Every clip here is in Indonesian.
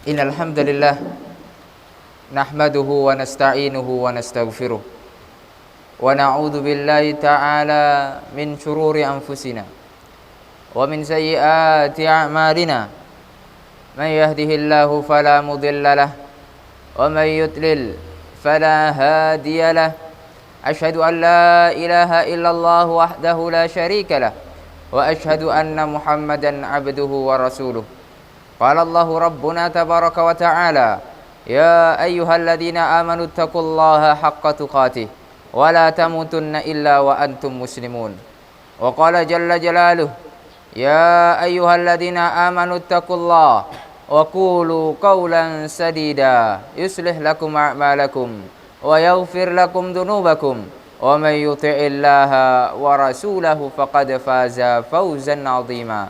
Innal hamdalillah nahmaduhu wa nasta'inuhu wa nastaghfiruh wa na'udzu billahi ta'ala min shururi anfusina wa min sayyiati a'malina. Man yahdihillahu fala mudilla lahu wa man yudlil fala hadiya lahu. Asyhadu an la ilaha illallah wahdahu la syarika lahu wa asyhadu anna Muhammadan abduhu wa rasuluh. Qala Allahu Rabbuna tabaraka wa ta'ala, ya ayyuhalladzina amanu taqullaha haqqa tuqatih wa la tamutunna illa wa antum muslimun. Wa qala jalla jalaluh, ya ayyuhalladzina amanu taqullaha wa qulu qawlan sadida yuslih lakum a'malakum wa yaghfir lakum dhunubakum wa may yuti'illaha wa rasulahu faqad faza fawzan 'azima.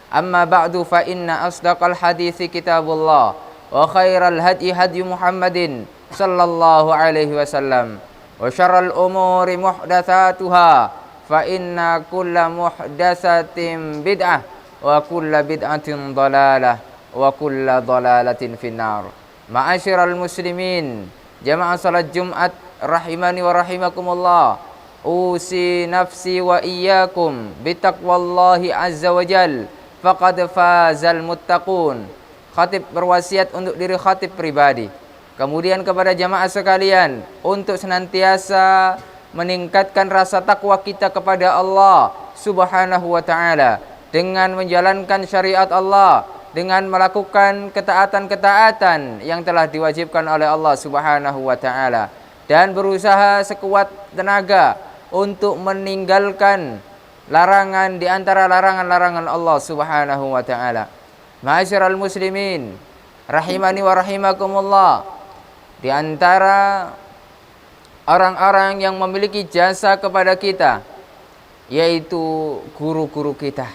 Amma ba'du fa inna asdaqal hadithi kitabullah wa khairal hadi hadi Muhammadin sallallahu alaihi wasallam wa syarral umuri muhdatsatuha fa inna kulla muhdatsatin bid'ah wa kulla bid'atin dhalalah wa kulla dhalalatin finnar. Ma'asyiral muslimin, jamaah salat Jumat rahimani wa rahimakumullah. Usi nafsi wa iyyakum bitaqwallahi azza wa jalla. Faqad fazal muttaqun. Khatib berwasiat untuk diri khatib pribadi, kemudian kepada jamaah sekalian, untuk senantiasa meningkatkan rasa takwa kita kepada Allah subhanahu wa ta'ala dengan menjalankan syariat Allah, dengan melakukan ketaatan-ketaatan yang telah diwajibkan oleh Allah subhanahu wa ta'ala, dan berusaha sekuat tenaga untuk meninggalkan larangan di antara larangan-larangan Allah subhanahu wa ta'ala. Ma'asyiral muslimin rahimani wa rahimakumullah, di antara orang-orang yang memiliki jasa kepada kita yaitu guru-guru kita.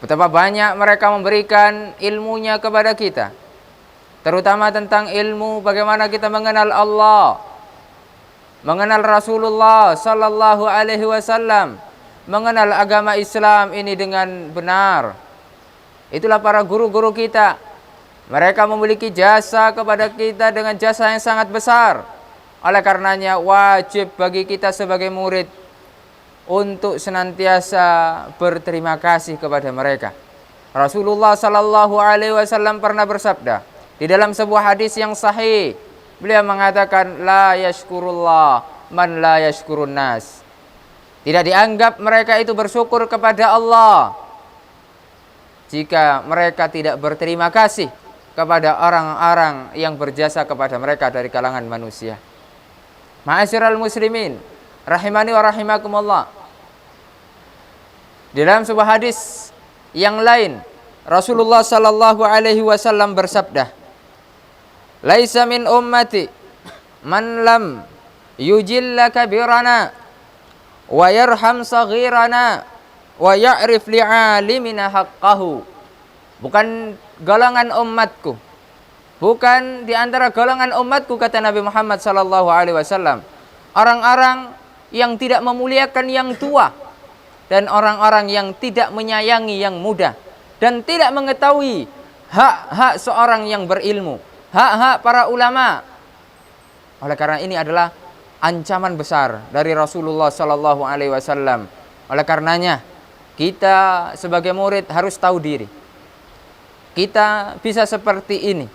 Betapa banyak mereka memberikan ilmunya kepada kita, terutama tentang ilmu bagaimana kita mengenal Allah, mengenal Rasulullah sallallahu alaihi wasallam, mengenal agama Islam ini dengan benar. Itulah para guru-guru kita. Mereka memiliki jasa kepada kita dengan jasa yang sangat besar. Oleh karenanya wajib bagi kita sebagai murid untuk senantiasa berterima kasih kepada mereka. Rasulullah sallallahu alaihi wasallam pernah bersabda di dalam sebuah hadis yang sahih. Beliau mengatakan, la yashkurullah man la yashkurun nas. Tidak dianggap mereka itu bersyukur kepada Allah jika mereka tidak berterima kasih kepada orang-orang yang berjasa kepada mereka dari kalangan manusia. Ma'asyiral muslimin rahimani wa rahimakumullah, di dalam sebuah hadis yang lain Rasulullah sallallahu alaihi wasallam bersabda, laisa min ummati man lam yujilla kabirana wa yarham saghirana wa ya'rif li'alimina haqqahu. Bukan golongan umatku, bukan di antara golongan umatku, kata Nabi Muhammad sallallahu alaihi wasallam, orang-orang yang tidak memuliakan yang tua dan orang-orang yang tidak menyayangi yang muda dan tidak mengetahui hak-hak seorang yang berilmu, hak-hak para ulama. Oleh karena ini adalah ancaman besar dari Rasulullah sallallahu alaihi wasallam. Oleh karenanya kita sebagai murid harus tahu diri. Kita bisa seperti ini,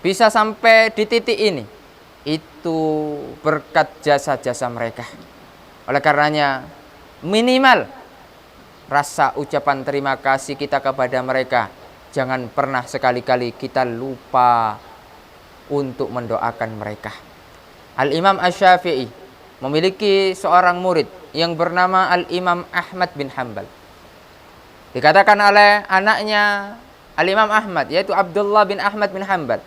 bisa sampai di titik ini, itu berkat jasa-jasa mereka. Oleh karenanya minimal rasa ucapan terima kasih kita kepada mereka. Jangan pernah sekali-kali kita lupa untuk mendoakan mereka. Al-Imam Asy-Syafi'i memiliki seorang murid yang bernama Al-Imam Ahmad bin Hanbal. Dikatakan oleh anaknya Al-Imam Ahmad, yaitu Abdullah bin Ahmad bin Hanbal,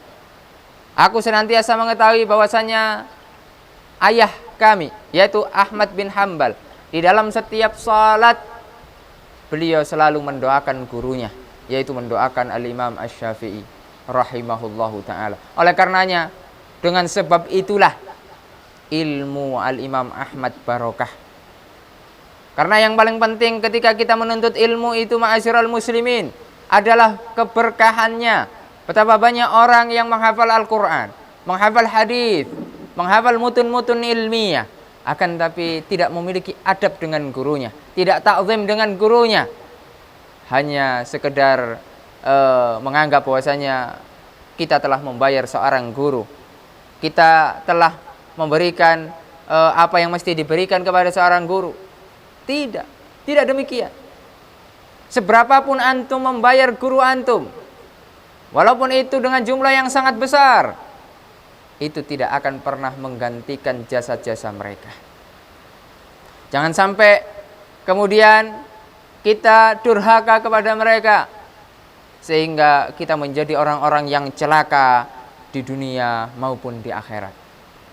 aku senantiasa mengetahui bahwasanya ayah kami, yaitu Ahmad bin Hanbal, di dalam setiap salat beliau selalu mendoakan gurunya, yaitu mendoakan Al-Imam Asy-Syafi'i rahimahullahu ta'ala. Oleh karenanya, dengan sebab itulah ilmu Al-Imam Ahmad barokah. Karena yang paling penting ketika kita menuntut ilmu itu, ma'asyiral muslimin, adalah keberkahannya, Betapa banyak orang yang menghafal Al-Quran, menghafal hadis, menghafal mutun-mutun ilmiah, akan tapi tidak memiliki adab dengan gurunya, tidak ta'zim dengan gurunya, hanya sekedar menganggap bahwasanya kita telah membayar seorang guru, kita telah memberikan apa yang mesti diberikan kepada seorang guru. Tidak demikian. Seberapapun antum membayar guru antum, walaupun itu dengan jumlah yang sangat besar, itu tidak akan pernah menggantikan jasa-jasa mereka. Jangan sampai kemudian kita durhaka kepada mereka, sehingga kita menjadi orang-orang yang celaka di dunia maupun di akhirat.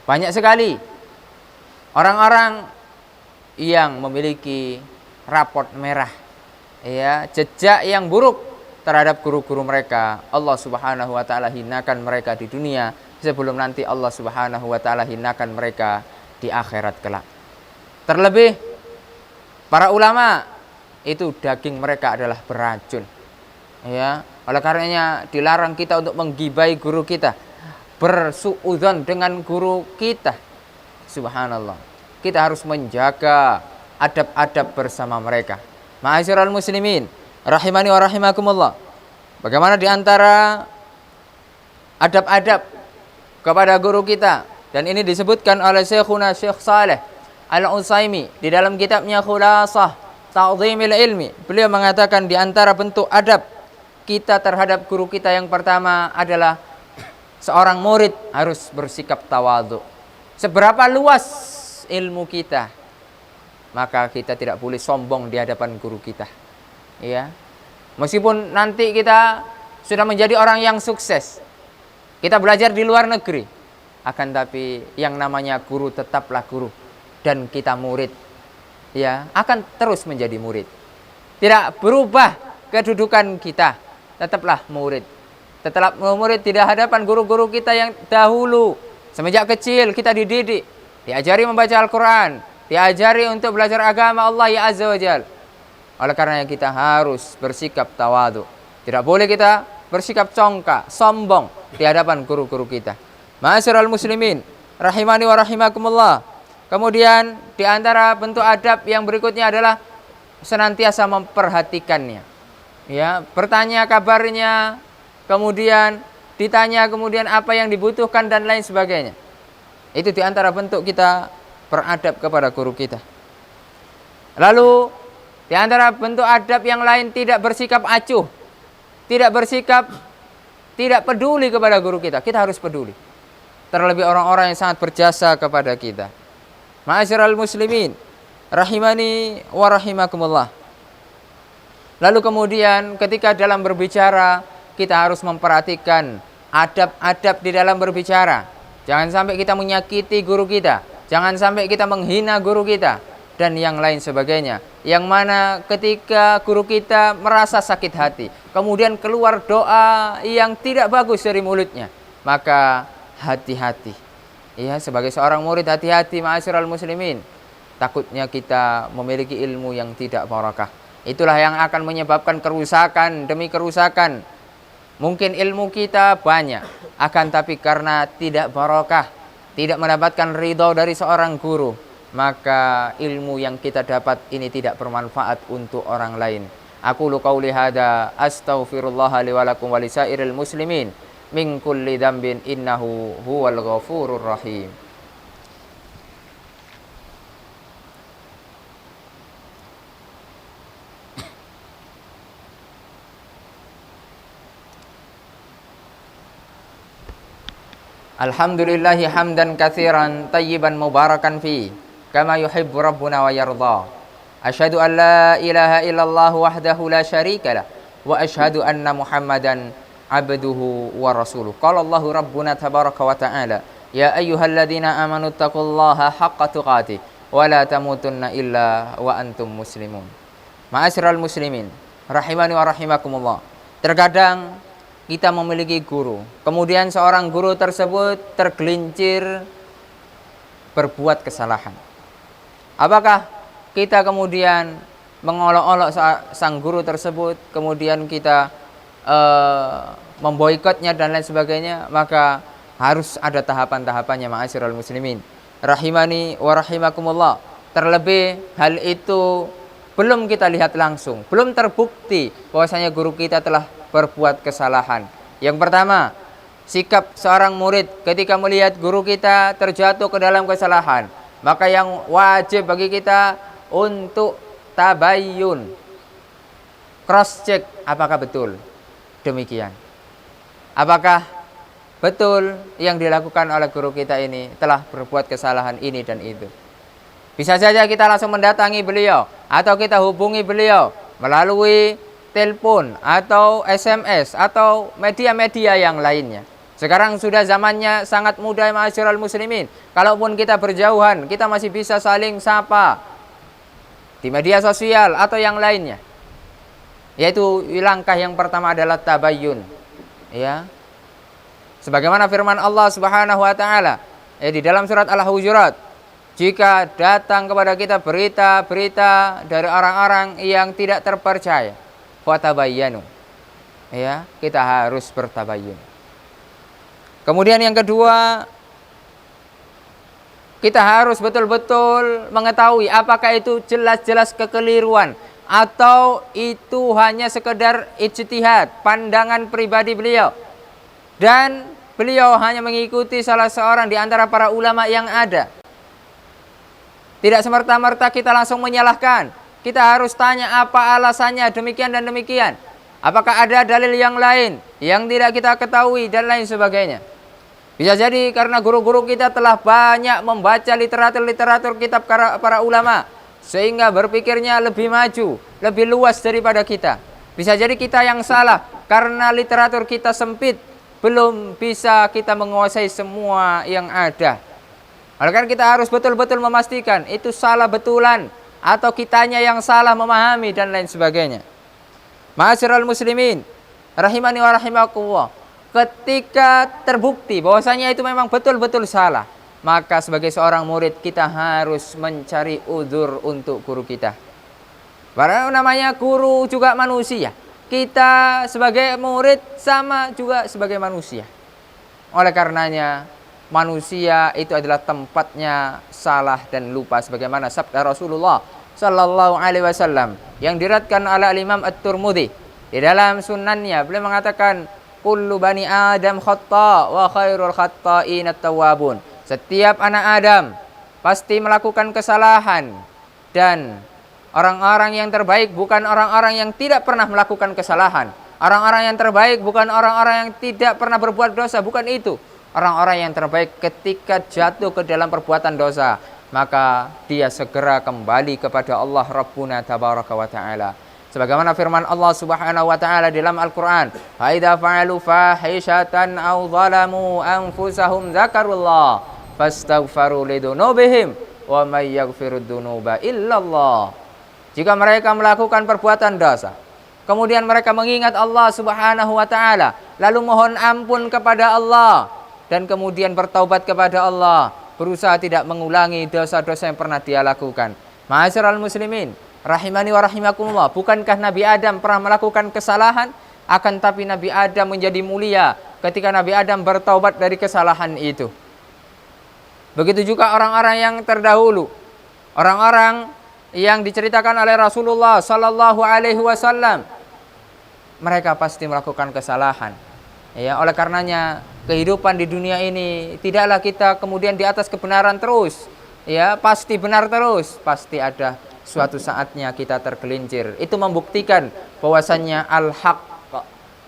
Banyak sekali orang-orang yang memiliki raport merah, ya, jejak yang buruk terhadap guru-guru mereka. Allah Subhanahu wa taala hinakan mereka di dunia sebelum nanti Allah Subhanahu wa taala hinakan mereka di akhirat kelak. Terlebih para ulama, itu daging mereka adalah beracun. Ya, oleh karenanya dilarang kita untuk menggibai guru kita, bersuudzon dengan guru kita. Subhanallah. Kita harus menjaga adab-adab bersama mereka. Ma'asyiral muslimin, rahimani wa rahimakumullah. Bagaimana di antara adab-adab kepada guru kita, dan ini disebutkan oleh Syekhuna Syekh Saleh Al-Utsaimin di dalam kitabnya Khulasah Ta'zimil Ilmi. Beliau mengatakan di antara bentuk adab kita terhadap guru kita yang pertama adalah seorang murid harus bersikap tawadhu. Seberapa luas ilmu kita, maka kita tidak boleh sombong di hadapan guru kita. Ya, meskipun nanti kita sudah menjadi orang yang sukses, kita belajar di luar negeri, akan tapi yang namanya guru tetaplah guru, dan kita murid, ya, akan terus menjadi murid. Tidak berubah kedudukan kita, tetaplah murid. Tetap murid di hadapan guru-guru kita yang dahulu. Semenjak kecil kita dididik, diajari membaca Al-Quran, diajari untuk belajar agama Allah ya Azza wa Jal. Oleh karenanya kita harus bersikap tawadhu. Tidak boleh kita bersikap congkak, sombong di hadapan guru-guru kita. Ma'asyiral muslimin, rahimani wa rahimakumullah. Kemudian di antara bentuk adab yang berikutnya adalah senantiasa memperhatikannya. Ya, bertanya kabarnya, kemudian ditanya kemudian apa yang dibutuhkan dan lain sebagainya. Itu di antara bentuk kita beradab kepada guru kita. Lalu di antara bentuk adab yang lain, tidak bersikap acuh, tidak peduli kepada guru kita. Kita harus peduli. Terlebih orang-orang yang sangat berjasa kepada kita. Ma'asyiral muslimin, rahimani wa rahimakumullah. Lalu kemudian ketika dalam berbicara, kita harus memperhatikan adab-adab di dalam berbicara. Jangan sampai kita menyakiti guru kita, jangan sampai kita menghina guru kita, dan yang lain sebagainya. Yang mana ketika guru kita merasa sakit hati, kemudian keluar doa yang tidak bagus dari mulutnya, maka hati-hati. Ya, sebagai seorang murid hati-hati ma'asyiral muslimin. Takutnya kita memiliki ilmu yang tidak barakah. Itulah yang akan menyebabkan kerusakan demi kerusakan. Mungkin ilmu kita banyak, akan tapi karena tidak barakah, tidak mendapatkan ridho dari seorang guru, maka ilmu yang kita dapat ini tidak bermanfaat untuk orang lain. Aqulu qauli hada astaghfirullah li wa lakum wa lisairil muslimin min kulli dzambin innahu huwal ghafurur rahim. Alhamdulillahi hamdan katsiran tayyiban mubarakan fi kama yuhibbu rabbuna wa yarda. Asyhadu an la ilaha illallah wahdahu la syarika lah wa asyhadu anna Muhammadan abduhu wa rasuluh. Qala Allahu rabbuna tabaraka wa ta'ala, ya ayyuhalladzina amanu taqullaha haqqa tuqatih wa la tamutunna illa wa antum muslimun. Ma'asyiral muslimin, rahimani wa rahimakumullah. Terkadang kita memiliki guru, kemudian seorang guru tersebut tergelincir berbuat kesalahan. Apakah kita kemudian mengolok-olok sang guru tersebut, kemudian kita memboikotnya dan lain sebagainya, maka harus ada tahapan-tahapannya ma'asyiral muslimin rahimani wa rahimakumullah. Terlebih hal itu belum kita lihat langsung, belum terbukti bahwasanya guru kita telah berbuat kesalahan. Yang pertama, sikap seorang murid ketika melihat guru kita terjatuh ke dalam kesalahan, maka yang wajib bagi kita untuk tabayyun, cross check apakah betul demikian. Apakah betul yang dilakukan oleh guru kita ini telah berbuat kesalahan ini dan itu. Bisa saja kita langsung mendatangi beliau atau kita hubungi beliau melalui telepon atau SMS atau media-media yang lainnya. Sekarang sudah zamannya sangat mudah ma'asyiral muslimin. Kalaupun kita berjauhan, kita masih bisa saling sapa di media sosial atau yang lainnya. Yaitu langkah yang pertama adalah tabayyun. Ya. Sebagaimana firman Allah Subhanahu wa taala di dalam surat Al-Hujurat, jika datang kepada kita berita-berita dari orang-orang yang tidak terpercaya, fatabayyanu. Ya, kita harus bertabayyun. Kemudian yang kedua, kita harus betul-betul mengetahui apakah itu jelas-jelas kekeliruan atau itu hanya sekedar ijtihad, pandangan pribadi beliau. Dan beliau hanya mengikuti salah seorang di antara para ulama yang ada. Tidak semerta-merta kita langsung menyalahkan. Kita harus tanya apa alasannya demikian dan demikian. Apakah ada dalil yang lain yang tidak kita ketahui dan lain sebagainya. Bisa jadi karena guru-guru kita telah banyak membaca literatur-literatur kitab para ulama, sehingga berpikirnya lebih maju, lebih luas daripada kita. Bisa jadi kita yang salah karena literatur kita sempit, belum bisa kita menguasai semua yang ada. Oleh karena kita harus betul-betul memastikan itu salah betulan atau kitanya yang salah memahami dan lain sebagainya. Ma'asyiral muslimin rahimani wa rahimakumullah, ketika terbukti bahwasanya itu memang betul-betul salah, maka sebagai seorang murid kita harus mencari udzur untuk guru kita. Karena namanya guru juga manusia. Kita sebagai murid sama juga sebagai manusia. Oleh karenanya manusia itu adalah tempatnya salah dan lupa, sebagaimana sabda Rasulullah sallallahu alaihi wasallam yang diriwayatkan oleh Imam At-Tirmidzi di dalam sunannya. Beliau mengatakan, kullu bani Adam khata wa khairul khata'in at-tawwabun. Setiap anak Adam pasti melakukan kesalahan, dan orang-orang yang terbaik bukan orang-orang yang tidak pernah melakukan kesalahan. Orang-orang yang terbaik bukan orang-orang yang tidak pernah berbuat dosa, bukan itu. Orang-orang yang terbaik ketika jatuh ke dalam perbuatan dosa, maka dia segera kembali kepada Allah Rabbuna tabaraka wa ta'ala. Sebagaimana firman Allah Subhanahu wa ta'ala dalam Al-Qur'an, "Fa idza fa'alu fahishatan aw zalamu anfusahum dzakarullah fastaghfiru lidunubihim wa may yaghfirud dunuba illallah." Jika mereka melakukan perbuatan dosa, kemudian mereka mengingat Allah Subhanahu wa ta'ala, lalu mohon ampun kepada Allah, dan kemudian bertaubat kepada Allah, berusaha tidak mengulangi dosa-dosa yang pernah dia lakukan. Ma'asyiral muslimin rahimani wa rahimakumullah, bukankah Nabi Adam pernah melakukan kesalahan? Akan tapi Nabi Adam menjadi mulia ketika Nabi Adam bertaubat dari kesalahan itu. Begitu juga orang-orang yang terdahulu, orang-orang yang diceritakan oleh Rasulullah sallallahu alaihi wasallam, mereka pasti melakukan kesalahan. Ya, oleh karenanya kehidupan di dunia ini tidaklah kita kemudian di atas kebenaran terus. Ya, pasti benar terus, pasti ada suatu saatnya kita tergelincir. Itu membuktikan bahwasannya al-haq,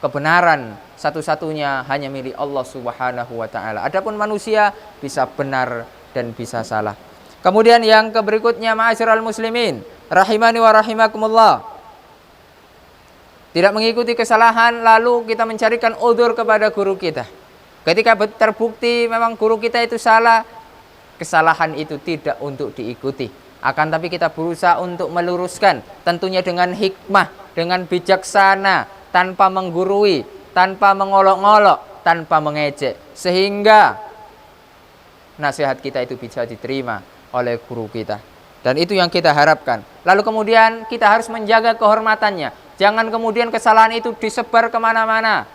kebenaran satu-satunya hanya milik Allah Subhanahu wa taala. Adapun manusia bisa benar dan bisa salah. Kemudian yang berikutnya, ma'asyiral muslimin rahimani wa rahimakumullah, tidak mengikuti kesalahan lalu kita mencarikan udzur kepada guru kita. Ketika terbukti memang guru kita itu salah, kesalahan itu tidak untuk diikuti. Akan tapi kita berusaha untuk meluruskan, tentunya dengan hikmah, dengan bijaksana, tanpa menggurui, tanpa mengolok-olok, tanpa mengejek, sehingga nasihat kita itu bisa diterima oleh guru kita. Dan itu yang kita harapkan. Lalu kemudian kita harus menjaga kehormatannya. Jangan kemudian kesalahan itu disebar kemana-mana.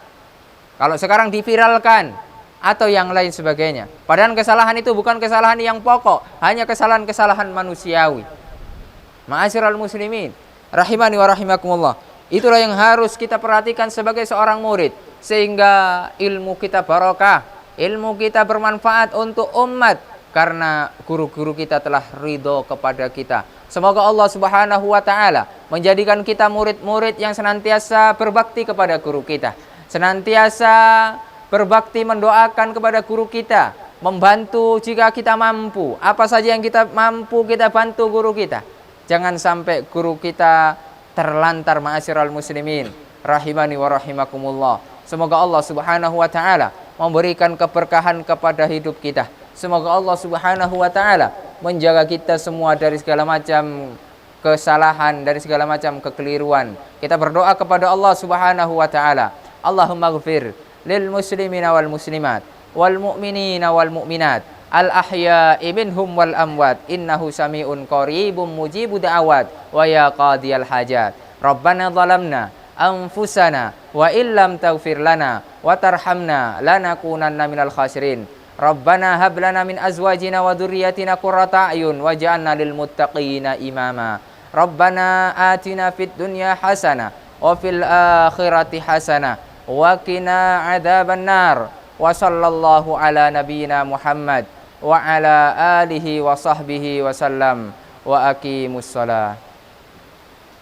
Kalau sekarang diviralkan atau yang lain sebagainya. Padahal kesalahan itu bukan kesalahan yang pokok, hanya kesalahan-kesalahan manusiawi. Ma'asyiral muslimin, rahimani wa rahimakumullah. Itulah yang harus kita perhatikan sebagai seorang murid, sehingga ilmu kita barokah, ilmu kita bermanfaat untuk umat, karena guru-guru kita telah ridho kepada kita. Semoga Allah Subhanahu wa ta'ala menjadikan kita murid-murid yang senantiasa berbakti kepada guru kita, senantiasa berbakti mendoakan kepada guru kita, membantu jika kita mampu. Apa saja yang kita mampu kita bantu guru kita. Jangan sampai guru kita terlantar, ma'asyiral muslimin, rahimani wa rahimakumullah. Semoga Allah Subhanahu wa ta'ala memberikan keberkahan kepada hidup kita. Semoga Allah Subhanahu wa ta'ala menjaga kita semua dari segala macam kesalahan, dari segala macam kekeliruan. Kita berdoa kepada Allah Subhanahu wa ta'ala. Allahumma ghfir lil muslimina wal muslimat wal mu'minina wal mu'minat al ahya'i minhum wal amwat innahu sami'un qaribun mujibu da'awat wa ya qadiyal hajat. Rabbana zalamna anfusana wa illam taghfir lana wa tarhamna lanakunanna minal khasirin. Rabbana hab lana min azwajina wa dhurriyyatina qurrata a'yun waj'alna lil muttaqina imama. Rabbana atina fid dunya hasanah wa fil akhirati hasanah wa qina adzaban nar. Wa sallallahu ala nabiyyina Muhammad wa ala alihi wa sahbihi wa sallam wa aqimus shalah.